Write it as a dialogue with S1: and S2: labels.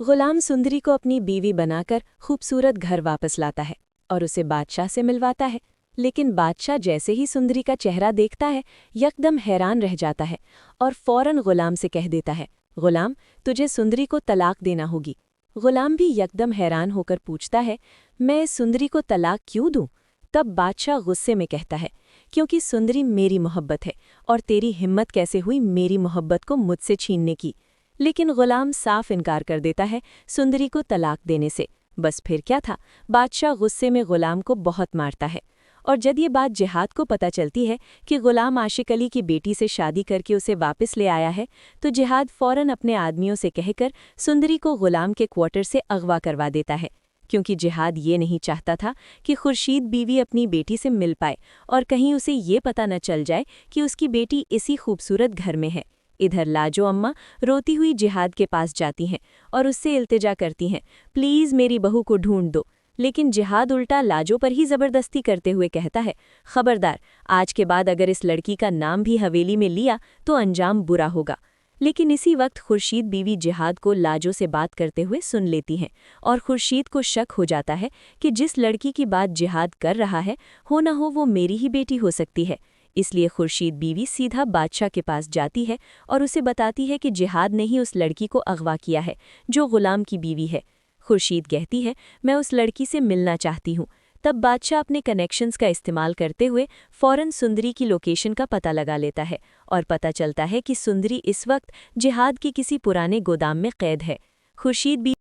S1: गुलाम सुंदरी को अपनी बीवी बनाकर खूबसूरत घर वापस लाता है और उसे बादशाह से मिलवाता है। लेकिन बादशाह जैसे ही सुंदरी का चेहरा देखता है, यकदम हैरान रह जाता है और फौरन गुलाम से कह देता है, गुलाम, तुझे सुंदरी को तलाक देना होगी। गुलाम भी यकदम हैरान होकर पूछता है, मैं सुंदरी को तलाक क्यों दूं? तब बादशाह गुस्से में कहता है, क्योंकि सुंदरी मेरी मोहब्बत है और तेरी हिम्मत कैसे हुई मेरी मोहब्बत को मुझसे छीनने की। लेकिन गुलाम साफ इनकार कर देता है सुंदरी को तलाक देने से। बस फिर क्या था, बादशाह गुस्से में गुलाम को बहुत मारता है। और जब ये बात जिहाद को पता चलती है कि गुलाम आशिक अली की बेटी से शादी करके उसे वापस ले आया है, तो जिहाद फौरन अपने आदमियों से कहकर सुंदरी को गुलाम के क्वार्टर से अगवा करवा देता है, क्योंकि जिहाद ये नहीं चाहता था कि खुर्शीद बीवी अपनी बेटी से मिल पाए और कहीं उसे ये पता न चल जाए कि उसकी बेटी इसी खूबसूरत घर में है। इधर लाजो अम्मा रोती हुई जिहाद के पास जाती हैं और उससे इल्तिजा करती हैं, प्लीज़ मेरी बहू को ढूंढ दो। लेकिन जिहाद उल्टा लाजो पर ही ज़बरदस्ती करते हुए कहता है, खबरदार, आज के बाद अगर इस लड़की का नाम भी हवेली में लिया तो अंजाम बुरा होगा। लेकिन इसी वक्त खुर्शीद बीवी जिहाद को लाजो से बात करते हुए सुन लेती हैं और खुर्शीद को शक हो जाता है कि जिस लड़की की बात जिहाद कर रहा है, हो न हो वो मेरी ही बेटी हो सकती है। इसलिए खुर्शीद बीवी सीधा बादशाह के पास जाती है और उसे बताती है कि जिहाद ने ही उस लड़की को अगवा किया है जो गुलाम की बीवी है। खुर्शीद कहती है, मैं उस लड़की से मिलना चाहती हूँ। तब बादशाह अपने कनेक्शंस का इस्तेमाल करते हुए फौरन सुंदरी की लोकेशन का पता लगा लेता है और पता चलता है कि सुंदरी इस वक्त जिहाद के किसी पुराने गोदाम में कैद है। खुर्शीद भी